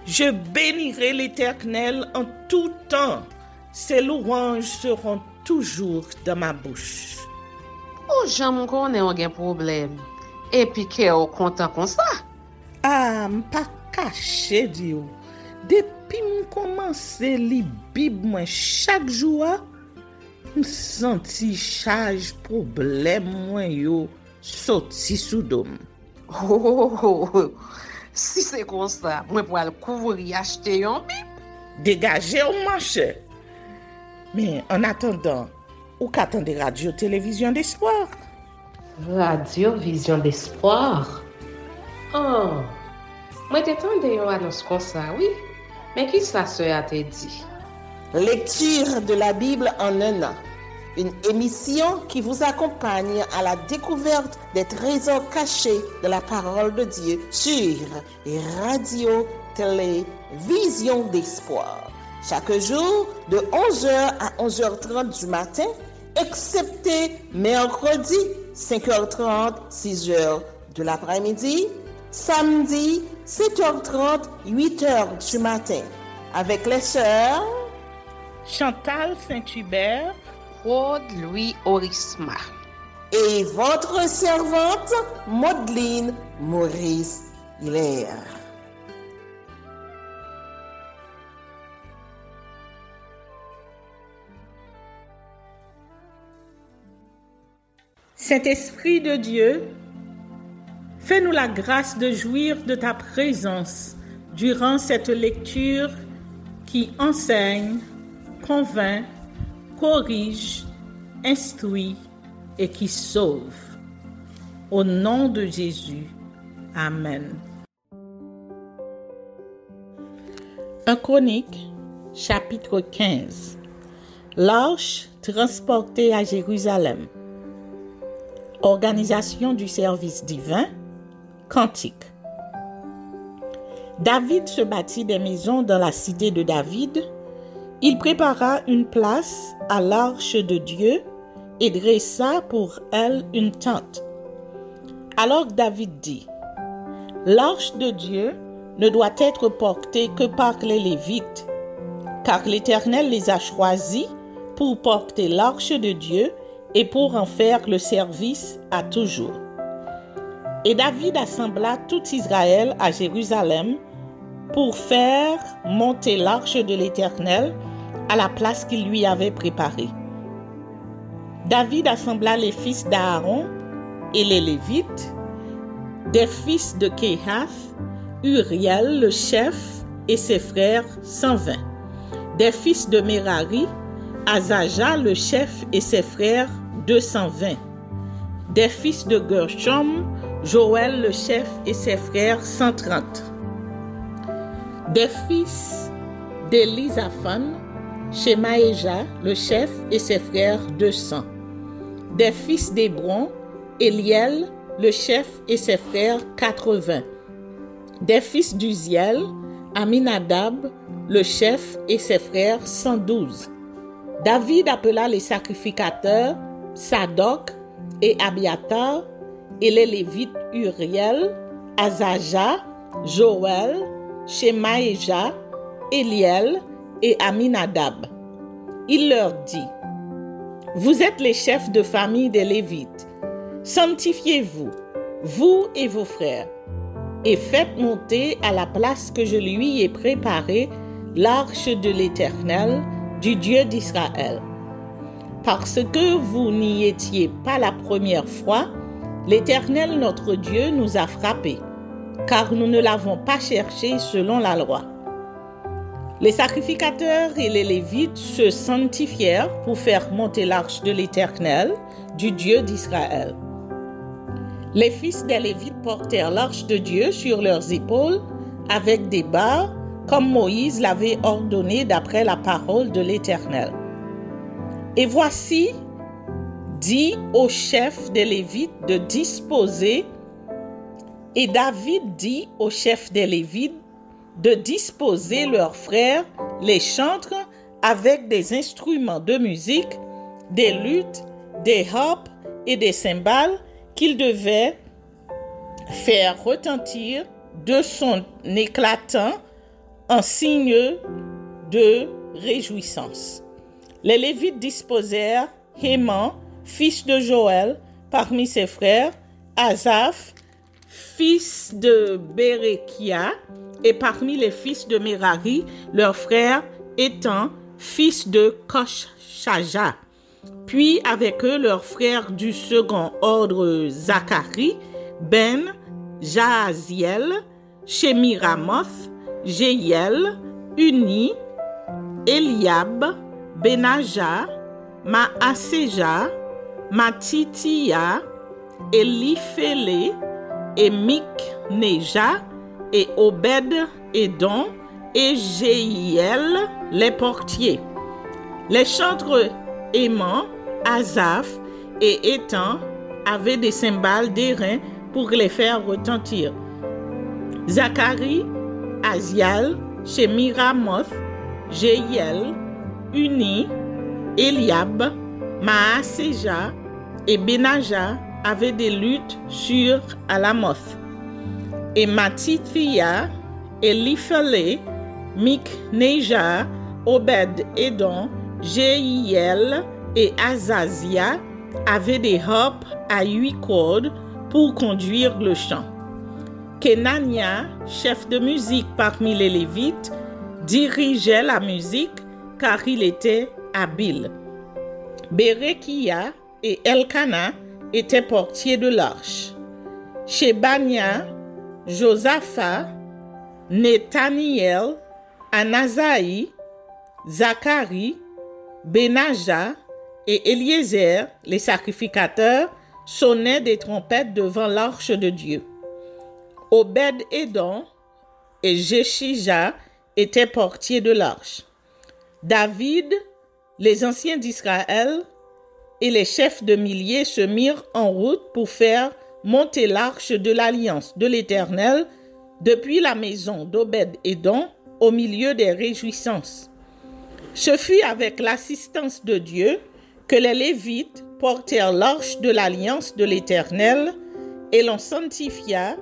Je bénirai l'Éternel en tout temps. Ses louanges seront toujours dans ma bouche. Oh, j'aime qu'on ait un problème. Et puis qu'elle est content comme ça. Ah, m'pas caché, Dieu. Depuis que commence à lire Bible chaque jour, je senti charge problème moi yo sorti sous dôme. Oh, si c'est comme ça, moi pour aller couvrir acheter un Bible. Dégagez au marché. Mais en attendant, ou qu'attendez radio télévision d'espoir? Radio Vision d'Espoir. Oh, moi t'attendais une annonce comme ça, oui. Mais qui ça a te dit? Lecture de la Bible en un an. Une émission qui vous accompagne à la découverte des trésors cachés de la parole de Dieu sur Radio Télévision d'Espoir. Chaque jour de 11h à 11h30 du matin, excepté mercredi 5h30, 6h de l'après-midi, samedi 7h30, 8h du matin, avec les sœurs Chantal Saint-Hubert, Claude Louis Orisma et votre servante Maudeline Maurice Hilaire. Saint-Esprit de Dieu, fais-nous la grâce de jouir de ta présence durant cette lecture qui enseigne, convainc, corrige, instruit et qui sauve. Au nom de Jésus. Amen. 1 Chronique, chapitre 15. L'arche transportée à Jérusalem. Organisation du service divin. Cantique. David se bâtit des maisons dans la cité de David. Il prépara une place à l'arche de Dieu et dressa pour elle une tente. Alors David dit, « L'arche de Dieu ne doit être portée que par les Lévites, car l'Éternel les a choisis pour porter l'arche de Dieu et pour en faire le service à toujours. » Et David assembla tout Israël à Jérusalem pour faire monter l'arche de l'Éternel à la place qu'il lui avait préparée. David assembla les fils d'Aaron et les Lévites, des fils de Kehath, Uriel le chef et ses frères 120, des fils de Merari, Azaja le chef et ses frères 220, des fils de Gershom, Joël le chef et ses frères 130, des fils d'Élisaphan, Shemaéja le chef et ses frères 200, des fils d'Hébron, Éliel le chef et ses frères 80, des fils d'Uziel, Aminadab le chef et ses frères 112. David appela les sacrificateurs Sadok et Abiatar et les Lévites Uriel, Azaja, Joël, Shemaéja, Éliel et Aminadab. Il leur dit, « Vous êtes les chefs de famille des Lévites. Sanctifiez-vous, vous et vos frères, et faites monter à la place que je lui ai préparée l'arche de l'Éternel, du Dieu d'Israël. Parce que vous n'y étiez pas la première fois, l'Éternel notre Dieu nous a frappés, car nous ne l'avons pas cherché selon la loi. » Les sacrificateurs et les Lévites se sanctifièrent pour faire monter l'arche de l'Éternel, du Dieu d'Israël. Les fils des Lévites portèrent l'arche de Dieu sur leurs épaules avec des barres, comme Moïse l'avait ordonné d'après la parole de l'Éternel. Et voici, dit au chef des Lévites de disposer, et David dit au chef des Lévites de disposer leurs frères, les chantres, avec des instruments de musique, des luttes, des harpes et des cymbales qu'ils devaient faire retentir de son éclatant en signe de réjouissance. Les Lévites disposèrent Héman, fils de Joël, parmi ses frères, Asaph, fils de Bérékia, et parmi les fils de Merari, leur frère Étan, fils de Kochaja. Puis avec eux, leurs frères du second ordre Zacharie, Ben, Jaaziel, Shemiramoth, Jéiel, Uni, Eliab, Benaja, Maaseja, Matithia, Eliphélé, et Mikneja, et Obed-Édom, et Jéiel, les portiers. Les chantres Héman, Asaph et Étan avaient des cymbales d'airain pour les faire retentir. Zacharie, Aziel, Shemiramoth, Jéiel, Uni, Eliab, Maaseja et Benaja avaient des luttes sur Alamoth. Et Matithia, Eliphélé, Mikneja, Obed-Édom, Jéiel et Azazia avaient des harpes à 8 cordes pour conduire le chant. Kenania, chef de musique parmi les Lévites, dirigeait la musique car il était habile. Bérékia et Elkana étaient portiers de l'arche. Shebania, Josaphat, Néthaniel, Anasaï, Zacharie, Benaja et Eliezer, les sacrificateurs, sonnaient des trompettes devant l'arche de Dieu. Obed-Édom et Jéshija étaient portiers de l'arche. David, les anciens d'Israël et les chefs de milliers se mirent en route pour faire monter l'arche de l'alliance de l'Éternel depuis la maison d'Obed-Édom au milieu des réjouissances. Ce fut avec l'assistance de Dieu que les Lévites portèrent l'arche de l'alliance de l'Éternel et l'on sanctifia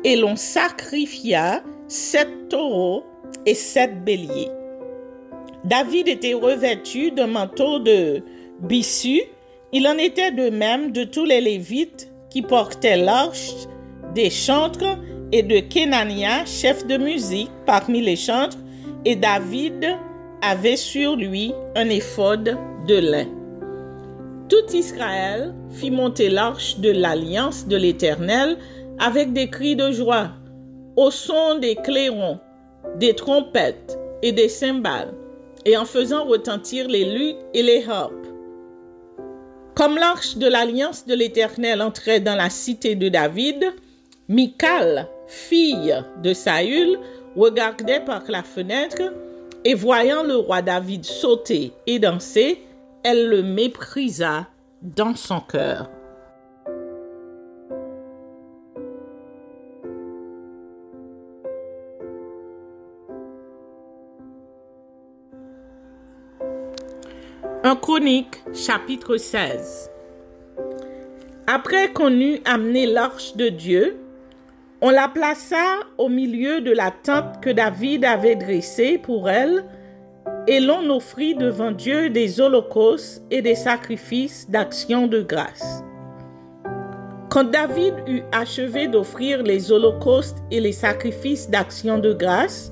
et l'on sacrifia 7 taureaux et 7 béliers. David était revêtu d'un manteau de byssus. Il en était de même de tous les Lévites qui portaient l'arche, des chantres et de Kenania, chef de musique parmi les chantres, et David avait sur lui un éphod de lin. Tout Israël fit monter l'arche de l'alliance de l'Éternel avec des cris de joie, au son des clairons, des trompettes et des cymbales, et en faisant retentir les luttes et les harpes. Comme l'arche de l'alliance de l'Éternel entrait dans la cité de David, Michal, fille de Saül, regardait par la fenêtre et voyant le roi David sauter et danser, elle le méprisa dans son cœur. Un Chronique, chapitre 16. Après qu'on eut amené l'arche de Dieu, on la plaça au milieu de la tente que David avait dressée pour elle, et l'on offrit devant Dieu des holocaustes et des sacrifices d'action de grâce. Quand David eut achevé d'offrir les holocaustes et les sacrifices d'action de grâce,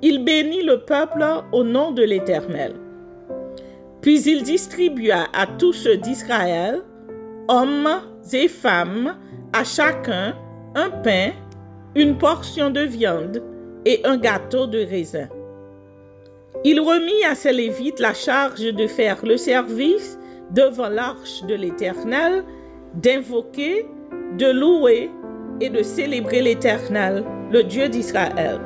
il bénit le peuple au nom de l'Éternel. Puis il distribua à tous ceux d'Israël, hommes et femmes, à chacun un pain, une portion de viande et un gâteau de raisin. Il remit à ses Lévites la charge de faire le service devant l'arche de l'Éternel, d'invoquer, de louer et de célébrer l'Éternel, le Dieu d'Israël.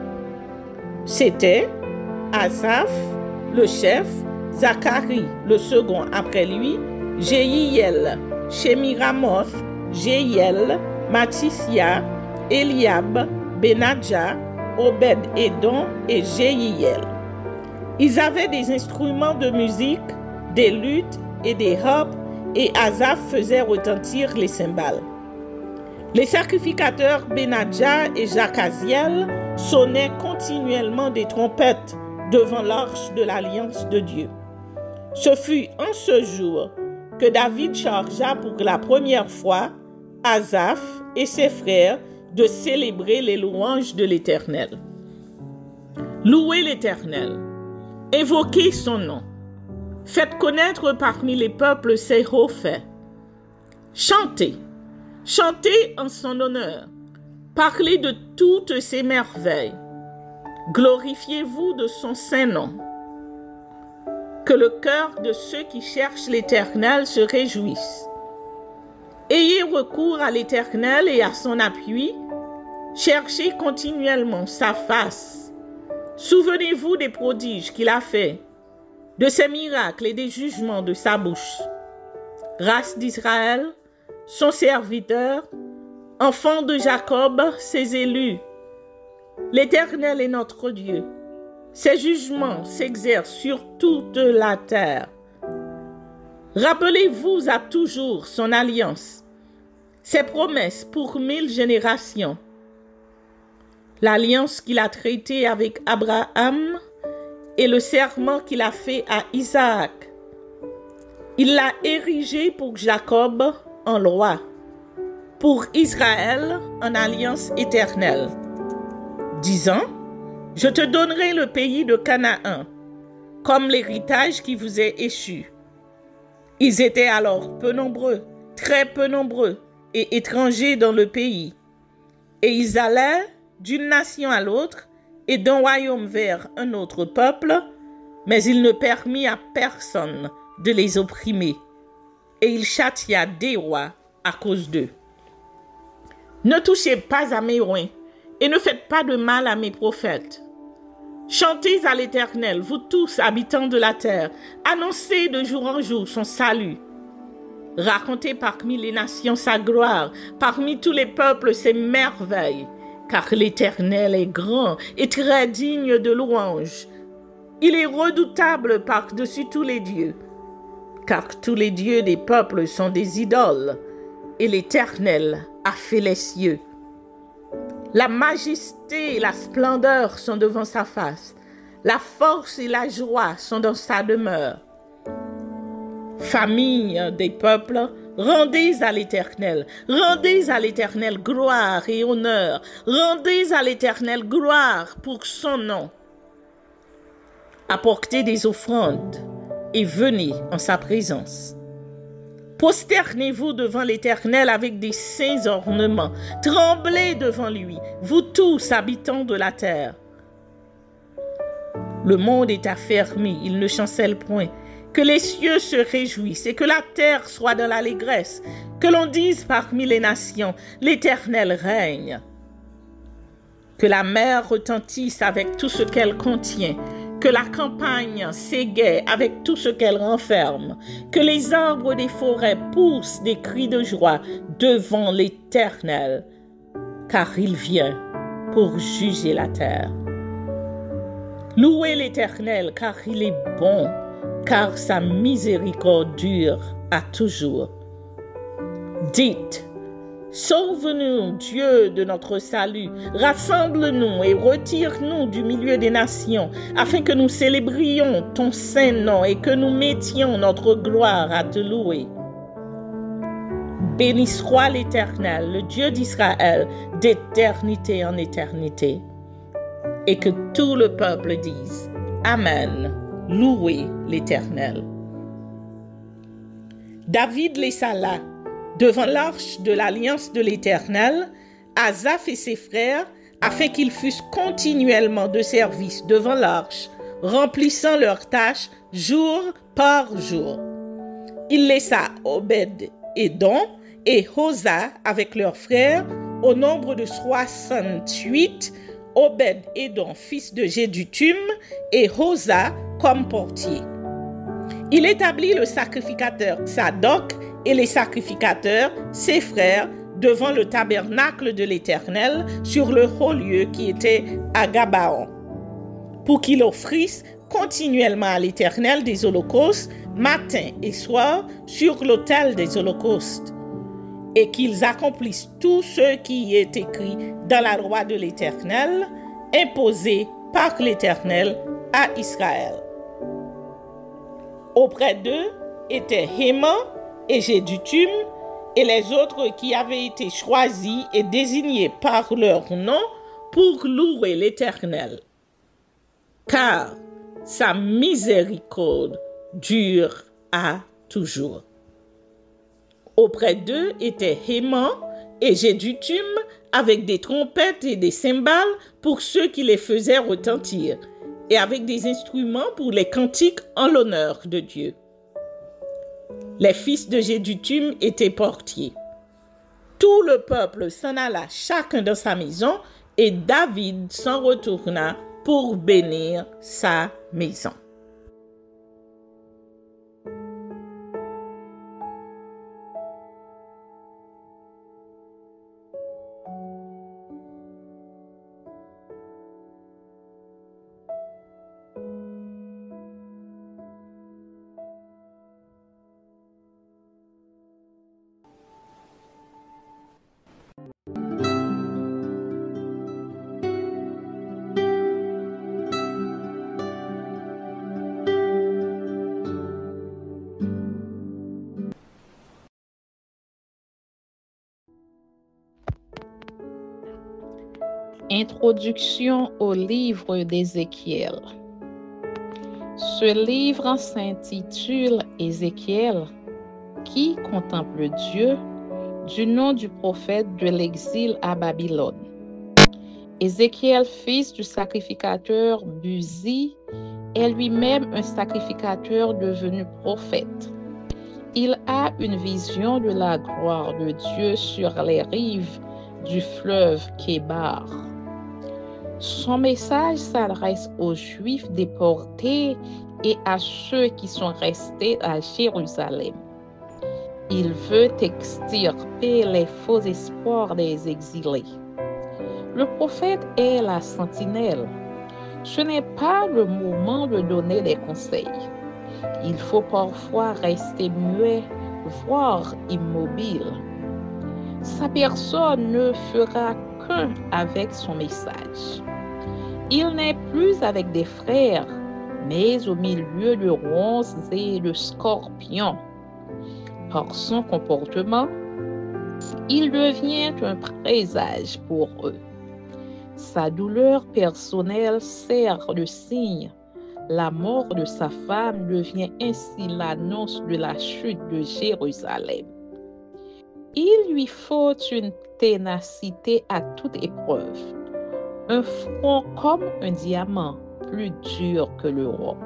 C'était Asaph, le chef, Zacharie, le second après lui, Jéiel, Shemiramoth, Jéiel, Matithia, Eliab, Benaja, Obed-Édom et Jéiel. Ils avaient des instruments de musique, des luttes et des harpes, et Asaph faisait retentir les cymbales. Les sacrificateurs Benadja et Jacaziel sonnaient continuellement des trompettes devant l'arche de l'alliance de Dieu. Ce fut en ce jour que David chargea pour la première fois Asaph et ses frères de célébrer les louanges de l'Éternel. Louez l'Éternel, invoquez son nom, faites connaître parmi les peuples ses hauts faits. Chantez, chantez en son honneur, parlez de toutes ses merveilles, glorifiez-vous de son saint nom. Que le cœur de ceux qui cherchent l'Éternel se réjouisse. Ayez recours à l'Éternel et à son appui, cherchez continuellement sa face. Souvenez-vous des prodiges qu'il a faits, de ses miracles et des jugements de sa bouche. Race d'Israël, son serviteur, enfant de Jacob, ses élus. L'Éternel est notre Dieu. Ses jugements s'exercent sur toute la terre. Rappelez-vous à toujours son alliance, ses promesses pour 1000 générations. L'alliance qu'il a traitée avec Abraham et le serment qu'il a fait à Isaac. Il l'a érigé pour Jacob en loi, pour Israël en alliance éternelle, disant: je te donnerai le pays de Canaan, comme l'héritage qui vous est échu. Ils étaient alors peu nombreux, très peu nombreux, et étrangers dans le pays. Et ils allaient d'une nation à l'autre, et d'un royaume vers un autre peuple, mais il ne permit à personne de les opprimer. Et il châtia des rois à cause d'eux. Ne touchez pas à mes oins, et ne faites pas de mal à mes prophètes. Chantez à l'Éternel, vous tous habitants de la terre. Annoncez de jour en jour son salut. Racontez parmi les nations sa gloire, parmi tous les peuples ses merveilles. Car l'Éternel est grand et très digne de louange. Il est redoutable par-dessus tous les dieux. Car tous les dieux des peuples sont des idoles, et l'Éternel a fait les cieux. La majesté et la splendeur sont devant sa face. La force et la joie sont dans sa demeure. Famille des peuples, rendez à l'Éternel gloire et honneur. Rendez à l'Éternel gloire pour son nom. Apportez des offrandes et venez en sa présence. Prosternez-vous devant l'Éternel avec des saints ornements. Tremblez devant lui, vous tous habitants de la terre. Le monde est affermi, il ne chancelle point. Que les cieux se réjouissent et que la terre soit dans l'allégresse. Que l'on dise parmi les nations, l'Éternel règne. Que la mer retentisse avec tout ce qu'elle contient. Que la campagne s'égaie avec tout ce qu'elle renferme. Que les arbres des forêts poussent des cris de joie devant l'Éternel, car il vient pour juger la terre. Louez l'Éternel, car il est bon, car sa miséricorde dure à toujours. Dites: sauve-nous, Dieu de notre salut, rassemble-nous et retire-nous du milieu des nations, afin que nous célébrions ton saint nom et que nous mettions notre gloire à te louer. Béni soit l'Éternel, le Dieu d'Israël, d'éternité en éternité. Et que tout le peuple dise: Amen, louez l'Éternel. David laissa là, devant l'arche de l'alliance de l'Éternel, Asaph et ses frères, afin qu'ils fussent continuellement de service devant l'arche, remplissant leurs tâches jour par jour. Il laissa Obed-Édom et Hosa avec leurs frères, au nombre de 68, Obed-Édom, fils de Jéduthun, et Hosa comme portier. Il établit le sacrificateur Tsadok et les sacrificateurs, ses frères, devant le tabernacle de l'Éternel sur le haut lieu qui était à Gabaon, pour qu'ils offrissent continuellement à l'Éternel des holocaustes, matin et soir, sur l'autel des holocaustes. et qu'ils accomplissent tout ce qui est écrit dans la loi de l'Éternel, imposée par l'Éternel à Israël. Auprès d'eux étaient Héman et Jéduthun et les autres qui avaient été choisis et désignés par leur nom pour louer l'Éternel. Car sa miséricorde dure à toujours. Auprès d'eux étaient Héman et Jéduthun avec des trompettes et des cymbales pour ceux qui les faisaient retentir, et avec des instruments pour les cantiques en l'honneur de Dieu. Les fils de Jéduthun étaient portiers. Tout le peuple s'en alla chacun dans sa maison, et David s'en retourna pour bénir sa maison. Introduction au livre d'Ézéchiel. Ce livre s'intitule Ézéchiel, qui contemple Dieu, du nom du prophète de l'exil à Babylone. Ézéchiel, fils du sacrificateur Buzi, est lui-même un sacrificateur devenu prophète. Il a une vision de la gloire de Dieu sur les rives du fleuve Kébar. Son message s'adresse aux Juifs déportés et à ceux qui sont restés à Jérusalem. Il veut extirper les faux espoirs des exilés. Le prophète est la sentinelle. Ce n'est pas le moment de donner des conseils. Il faut parfois rester muet, voire immobile. Sa personne ne fera qu'un avec son message. Il n'est plus avec des frères, mais au milieu de ronces et de scorpions. Par son comportement, il devient un présage pour eux. Sa douleur personnelle sert de signe. La mort de sa femme devient ainsi l'annonce de la chute de Jérusalem. Il lui faut une ténacité à toute épreuve, un front comme un diamant, plus dur que le roc.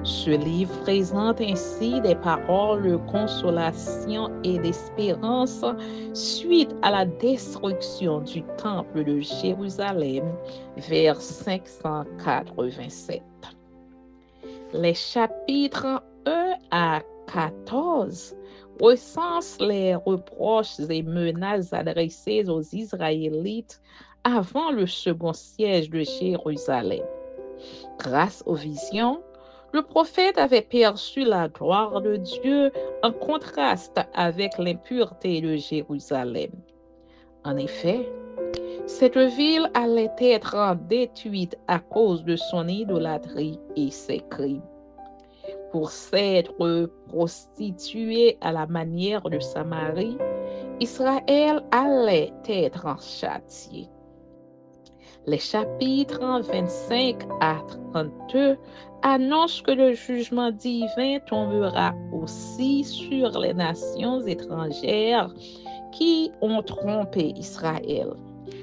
Ce livre présente ainsi des paroles de consolation et d'espérance suite à la destruction du temple de Jérusalem vers 587. Les chapitres 1 à 14 recensent les reproches et menaces adressées aux Israélites avant le second siège de Jérusalem. Grâce aux visions, le prophète avait perçu la gloire de Dieu en contraste avec l'impureté de Jérusalem. En effet, cette ville allait être détruite à cause de son idolâtrie et ses crimes. Pour s'être prostituée à la manière de Samarie, Israël allait être châtié. Les chapitres 25 à 32 annoncent que le jugement divin tombera aussi sur les nations étrangères qui ont trompé Israël.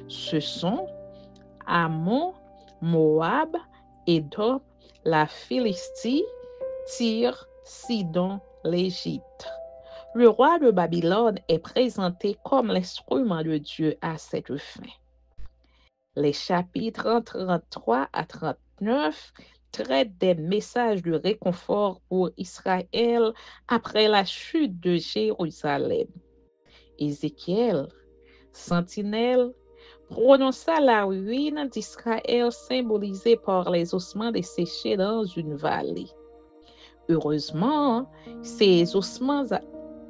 Ce sont Ammon, Moab, Édom, la Philistie, Tyr, Sidon, l'Égypte. Le roi de Babylone est présenté comme l'instrument de Dieu à cette fin. Les chapitres 33 à 39 traitent des messages de réconfort pour Israël après la chute de Jérusalem. Ézéchiel, sentinelle, prononça la ruine d'Israël symbolisée par les ossements desséchés dans une vallée. Heureusement, ces ossements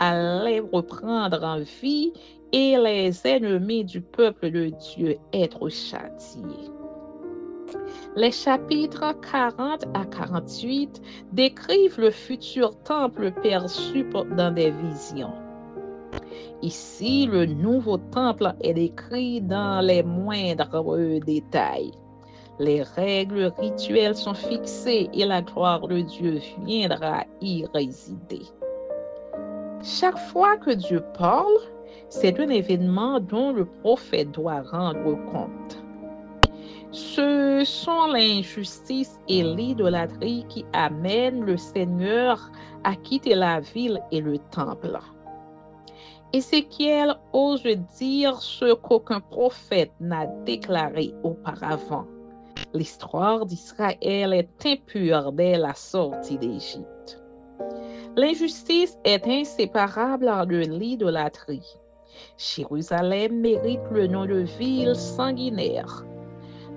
allaient reprendre en vie et les ennemis du peuple de Dieu être châtiés. Les chapitres 40 à 48 décrivent le futur temple perçu dans des visions. Ici, le nouveau temple est décrit dans les moindres détails. Les règles rituelles sont fixées et la gloire de Dieu viendra y résider. Chaque fois que Dieu parle, c'est un événement dont le prophète doit rendre compte. Ce sont l'injustice et l'idolâtrie qui amènent le Seigneur à quitter la ville et le temple. Ézéchiel ose dire ce qu'aucun prophète n'a déclaré auparavant. L'histoire d'Israël est impure dès la sortie d'Égypte. L'injustice est inséparable de l'idolâtrie. Jérusalem mérite le nom de ville sanguinaire,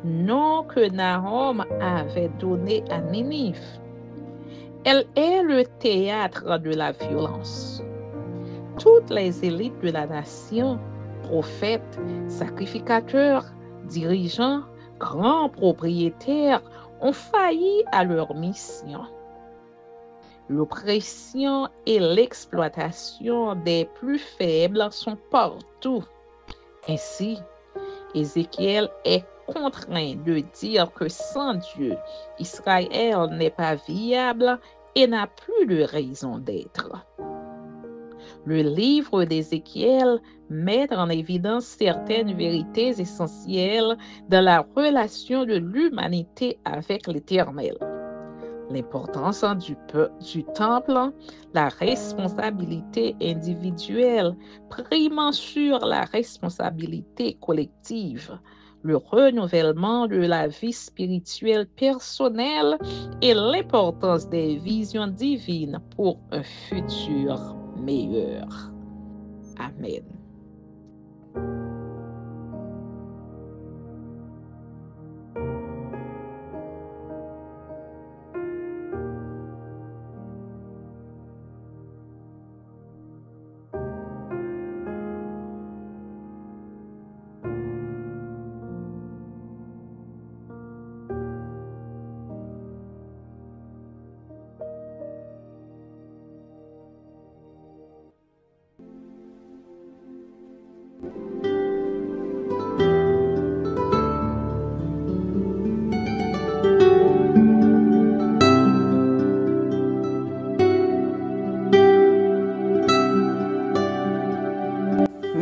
nom que Nahum avait donné à Ninive. Elle est le théâtre de la violence. Toutes les élites de la nation, prophètes, sacrificateurs, dirigeants, grands propriétaires, ont failli à leur mission. L'oppression et l'exploitation des plus faibles sont partout. Ainsi, Ézéchiel est contraint de dire que sans Dieu, Israël n'est pas viable et n'a plus de raison d'être. Le livre d'Ézéchiel met en évidence certaines vérités essentielles dans la relation de l'humanité avec l'Éternel. L'importance du temple, la responsabilité individuelle primant sur la responsabilité collective, le renouvellement de la vie spirituelle personnelle et l'importance des visions divines pour un futur meilleur. Amen.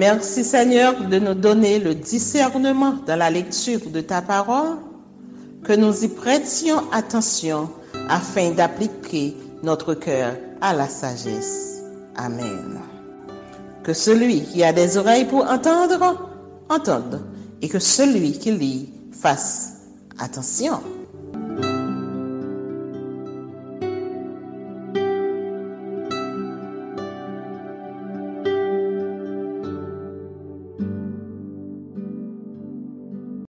Merci Seigneur de nous donner le discernement dans la lecture de ta parole, que nous y prêtions attention afin d'appliquer notre cœur à la sagesse. Amen. Que celui qui a des oreilles pour entendre, entende, et que celui qui lit fasse attention.